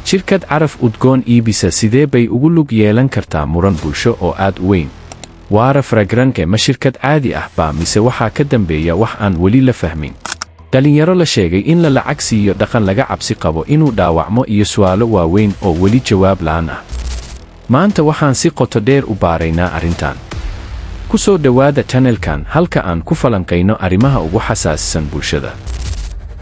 shirkad caraf udgoon iibisa sidee bay ugu lug yeelan kartaa muran bulsho oo aad u weyn? Waara Fragranke ma shirkad caadi ah baa mise waxaa ka dambeeya wax aan weli la fahmin? Dhalinyaro la sheegay in la lacag siiyo dhaqan laga cabsi qabo inuu dhaawacmo iyo su'aalo waaweyn oo weli jawaab la'aan ah. Maanta waxaan si qoto dheer u baaraynaa arrintan. Ku soo dhawaada channelkan halka aan ku falanqayno arrimaha ugu xasaasisan bulshada.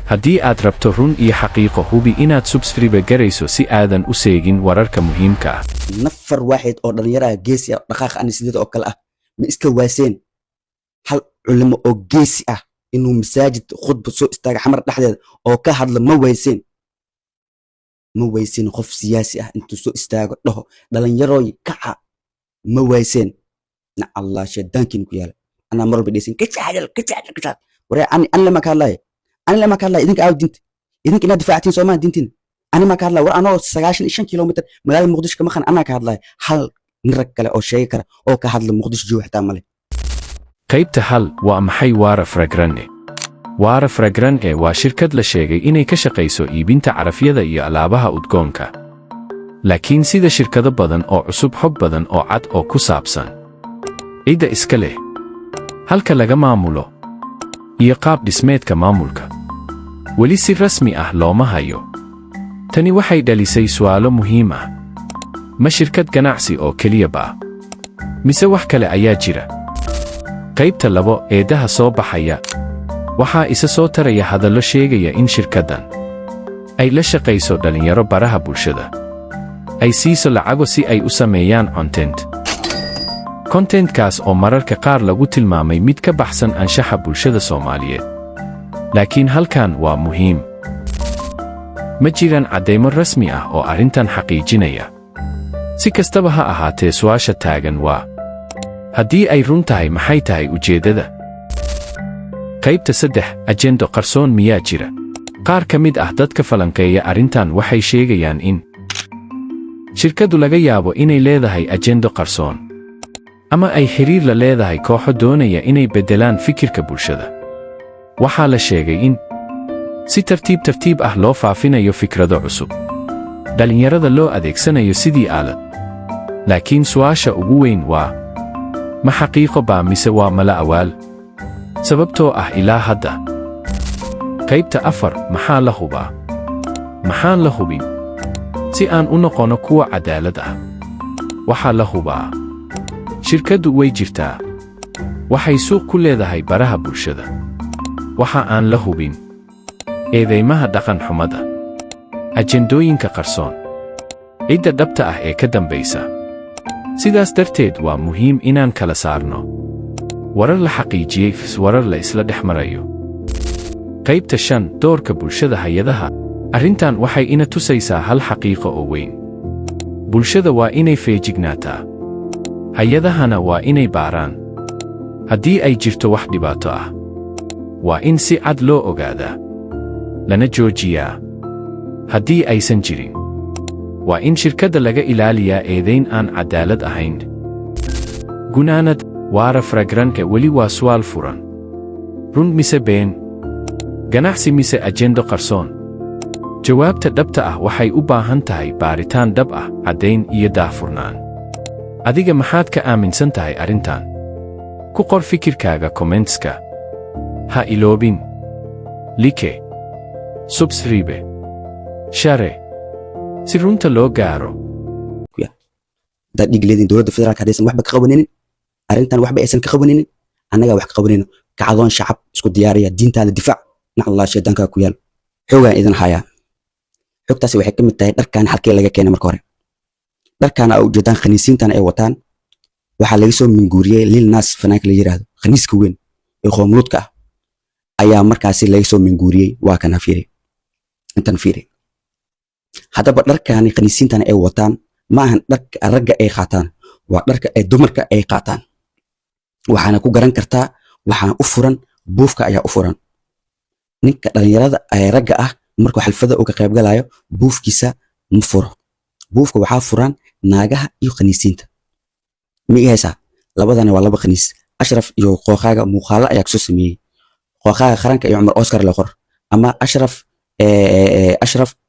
Haddii aad rabto run iyo xaqiiqo, hubi inaad subscribe garayso si aadan u seegin wararka muhiimka ah. nafar waaxid oo dhalinyaro geesi ah dhaqaaq aan sidoo oo kale ah ma iska waaseen hal culimo oo geesi ah inuu masaajid khudba soo istaaga xamar dhexdeeda oo ka hadla ma waysin qof siyaasi ah intuu soo istaago dhaho dhalinyaro kaca ma waysin na Allah shaydaankin ku yaala ana mar walba dhaysin kaca waray aan lama ka hadlay idinka aad dinta idinka inaad difaacatiin Soomaaliya dintiin أنا ما كان لا وأنا 9 كيلومتر مقال مقدش كمان خن أنا كهاد لا هل نركله أو شيء كره أو كهاد المقدش جو حتى ماله. qaybta hal waa maxay Waara Fragranke? Waara Fragranke waa shirkad la sheegay inay ka shaqayso iibinta carafyada iyo alaabaha udgoonka. Laakiin sida shirkado badan oo cusub, xog badan oo cad oo ku saabsan cidda iska leh, halka laga maamulo, iyo qaab dhismeedka maamulka weli si rasmi ah looma hayo. Tani waxay dhalisay su'aalo muhiim ah. Ma shirkad ganacsi oo keliya ba? Mise wax kale ayaa jira? Qaybta labo, eedaha soo baxaya. Waxaa isa soo taraya hadallo sheegaya in shirkaddan ay la shaqayso dhalinyaro baraha bulshada, ay siiso lacago si ay u sameeyaan contentkaas oo mararka qaar lagu tilmaamay mid ka baxsan anshaxa bulshada Soomaaliyeed. Laakiin halkan waa muhiim. Ma jiraan caddeymo rasmi ah oo arrintan xaqiijinaya. Si kastaba ha ahaatee, su'aasha taagan waa haddii ay run tahay, maxay tahay ujeeddada? Qaybta 3, ajendo qarsoon miyaa jira? Qaar ka mid ah dadka falanqeeya arrintan waxay sheegayaan in shirkadu laga yaabo inay leedahay ajendo qarsoon, ama ay xiriir la leedahay kooxo doonaya inay beddelaan fikirka bulshada. Waxaa la sheegay in si tartiib ah loo faafinayo fikrado cusub, dhalinyarada loo adeegsanayo sidii aalad. Laakiin su'aasha ugu weyn waa ma xaqiiqo baa mise waa mala awaal? Sababtoo ah ilaa hadda. Qaybta 4, maxaa la hubaa? Maxaan la hubin? Si aan u noqono kuwa cadaalad ah, waxaa la hubaa shirkaddu way jirtaa, waxay suuq ku leedahay baraha bulshada. Waxa aan la hubin eedeymaha dhaqan xumada, ajendooyinka qarsoon, cidda dhabta ah ee ka dambaysa. Sidaas darteed waa muhiim inaan kala saarno warar la xaqiijiyey warar la isla dhex marayo. Qaybta 5, doorka bulshada hay'adaha. Arrintan waxay ina tusaysaa hal xaqiiqo oo weyn. Bulshada waa inay feejignaataa, hay'adahana waa inay baaraan. Haddii ay jirto wax dhibaato ah, waa in si cad loo ogaadaa, lana joojiyaa. Haddii aysan jirin, waa in shirkadda laga ilaaliyaa eedayn aan cadaalad ahayn. Gunaanad, Waara Fragranke weli waa su'aal furan. Run mise been? Ganacsi mise ajendo qarsoon? Jawaabta dhabta ah waxay u baahan tahay baaritaan dhab ah, caddayn iyo daahfurnaan. Adiga maxaad ka aaminsan tahay arrintan? Ku qor fikirkaaga commentska. Ha iloobin like, subscribe, share, si runta loo gaaro. dad dhigleedin dowladda federaalka hadaysan waxba ka qabaninin arrintan, waxba aysan ka qabaninin, annaga wax ka qabanino. Kacdoon shacab isku diyaariya, diintaada difaac. na Allah shaydaanka ku yaal. Xoogaan idin hayaa. Xogtaasi waxay ka mid tahay dharkan halkee laga keenay marka hore. Dharkan oo ujeedaan khaniisiintan ay wataan waxaa laga soo minguuriyay Lil Nas fanaanka la yiraahdo, khaniiska weyn ee qoomuluudka ah ayaa markaasi laga soo minguuriyay. Waa kana fiiri intan fiiri. Haddaba dharkan khaniisiintan ay wataan ma ahan dharka ragga ay qaataan, waa dharka ay dumarka ay qaataan. waxaana ku garan kartaa, waxaan u furan buufka ayaa u furan. ninka dhalinyarada ay ragga ah markuu xalfada uga qayb galayo buufkiisa ma furo. buufka waxaa furan naagaha iyo khaniisiinta. ma ihaysa labadana waa laba khaniis. Ashraf iyo qooqaaga muuqaalo ayaa kusoo sameeyey. qooqaaga qaranka iyo Umar Oscar la qor, ama Ashraf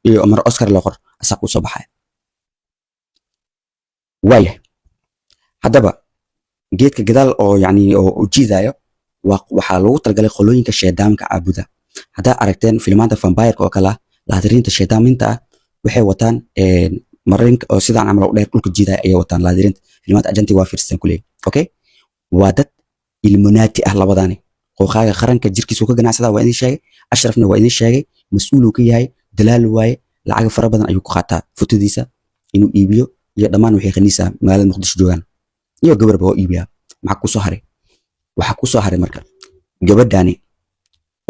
iyo Umar Oscar la qor, asaa kuu soo baxaya waaya haddaba geedka gadaal oo yani oo ujiidayo waxaa loogu talagalay qolooyinka shaydaanka caabuda haddaa aragteen filmaanta vampireka oo kale ah laadiriinta shaydaaminta ah waxay wataan marinka oo sidaan camal u dheer dhulka jiidaya ayay wataan laadiriinta filmaanta ajanti waa fiirstaan ku leeyahay okay waa dad ilmunaati ah labadaani qooqaaga qaranka jirkiisu ka ganacsadaa waa idin sheegay ashrafna waa idin sheegay mas-uuluu ka yahay dalaal waaye lacag fara badan ayuu ku qaataa futadiisa inuu iibiyo iyo dhammaan wixii khaniisa magaalada muqdisho joogaan iyo gabarba oo iibiyaa maxaa ku soo haray waxaa ku soo haray marka gabadhaani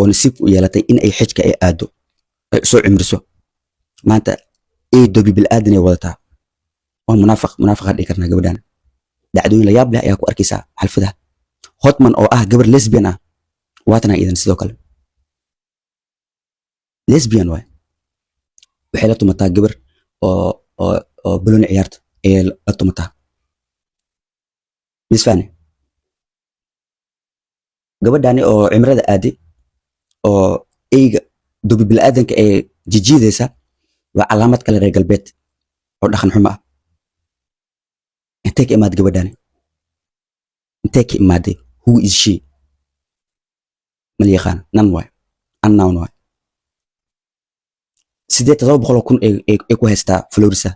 oo nasiib u yeelatay in ay xijka ay aado ay soo cimriso maanta ay dobi bil aadan ay wadataa oo munaafiq hadhi karnaa gabadhaan dhacdooyin la yaab leh ayaa ku arkaysaa xalfadaha hotman oo ah gabar lesbian ah waatana idan sidoo kale lesbian waay waxay la tumataa gabar oo balooni ciyaarta ee la tumataa misfane gabadhaani oo cimrada aaday oo eyga dubi bilaadanka ee jijiidaysa waa calaamad kale reer galbeed oo dhaqan xumo ah intee ka imaad gabadhaani intee ka imaaday who is she mal yaqaan nan waay unknown waay 700,000 ay ku haystaa Florida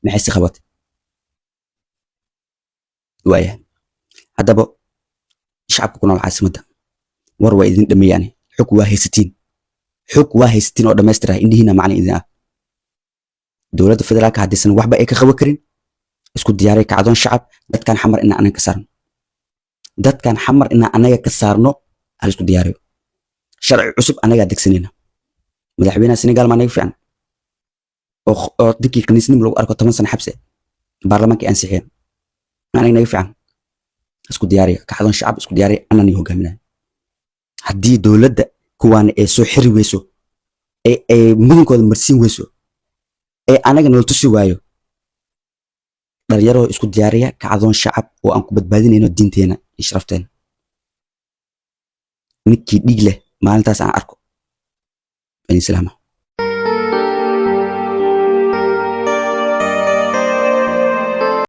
maxay si qabatay waaya haddaba shacabka ku nool caasimadda war waa idin dhameeyaan xog waa haysatiin oo dhammaystira indhihiina macallin idin ah dowladda federaalka haddaysan waxba ay ka qaban karin isku diyaaray kacdoon shacab dadkan xamar inaan anaga ka saarno hal isku diyaariyo sharci cusub anagaa degsanayna madaxweynaha Senegal ma naga fiican oo dinkii kaniisnimo lagu arko 10 sano xabsi baarlamaanka ansixiyeen anaga naga fiican isku diyaariyo kacdoon shacab isku diyaariyo anani hogaaminaa haddii dowladda kuwaan ay soo xiri weyso ay mudankooda marsiin weyso ee anaga nala tusi waayo dhalinyaro isku diyaariya kacdoon shacab oo aan ku badbaadinayno diinteena iyo sharafteena ninkii dhig leh maalintaas aan arko in islaama